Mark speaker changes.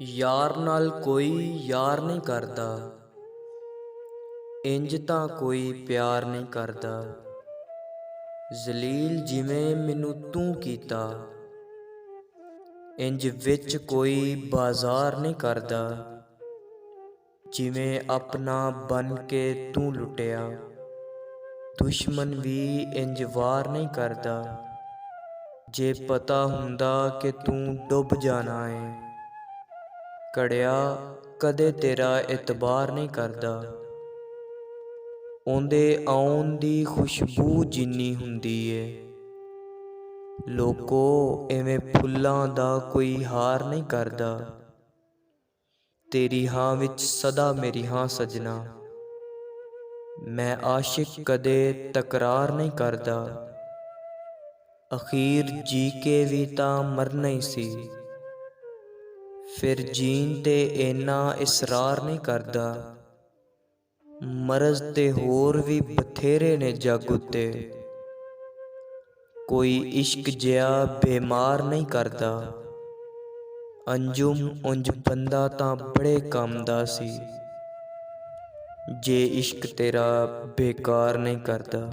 Speaker 1: ਯਾਰ ਨਾਲ ਕੋਈ ਯਾਰ ਨਹੀਂ ਕਰਦਾ, ਇੰਜ ਤਾਂ ਕੋਈ ਪਿਆਰ ਨਹੀਂ ਕਰਦਾ। ਜ਼ਲੀਲ ਜਿਵੇਂ ਮੈਨੂੰ ਤੂੰ ਕੀਤਾ, ਇੰਜ ਵਿੱਚ ਕੋਈ ਬਾਜ਼ਾਰ ਨਹੀਂ ਕਰਦਾ। ਜਿਵੇਂ ਆਪਣਾ ਬਣ ਕੇ ਤੂੰ ਲੁੱਟਿਆ, ਦੁਸ਼ਮਣ ਵੀ ਇੰਜ ਵਾਰ ਨਹੀਂ ਕਰਦਾ। ਜੇ ਪਤਾ ਹੁੰਦਾ ਕਿ ਤੂੰ ਡੁੱਬ ਜਾਣਾ ਏ, ਘੜਿਆ ਕਦੇ ਤੇਰਾ ਇਤਬਾਰ ਨਹੀਂ ਕਰਦਾ। ਉਹਦੇ ਆਉਣ ਦੀ ਖੁਸ਼ਬੂ ਜਿੰਨੀ ਹੁੰਦੀ ਏ, ਲੋਕੋ ਐਵੇਂ ਫੁੱਲਾਂ ਦਾ ਕੋਈ ਹਾਰ ਨਹੀਂ ਕਰਦਾ। ਤੇਰੀ ਹਾਂ ਵਿੱਚ ਸਦਾ ਮੇਰੀ ਹਾਂ ਸਜਣਾ, ਮੈਂ ਆਸ਼ਿਕ ਕਦੇ ਤਕਰਾਰ ਨਹੀਂ ਕਰਦਾ। ਅਖੀਰ ਜੀ ਕੇ ਵੀ ਤਾਂ ਮਰਨਾ ਹੀ ਸੀ, ਫਿਰ ਜੀਣ ਤੇ ਇੰਨਾ ਇਸਰਾਰ ਨਹੀਂ ਕਰਦਾ। ਮਰਜ਼ ਤੇ ਹੋਰ ਵੀ ਬਥੇਰੇ ਨੇ ਜੱਗ ਉੱਤੇ, ਕੋਈ ਇਸ਼ਕ ਜਿਹਾ ਬੇਮਾਰ ਨਹੀਂ ਕਰਦਾ। ਅੰਜੁਮ ਉਂਝ ਬੰਦਾ ਤਾਂ ਬੜੇ ਕੰਮ ਦਾ ਸੀ, ਜੇ ਇਸ਼ਕ ਤੇਰਾ ਬੇਕਾਰ ਨਹੀਂ ਕਰਦਾ।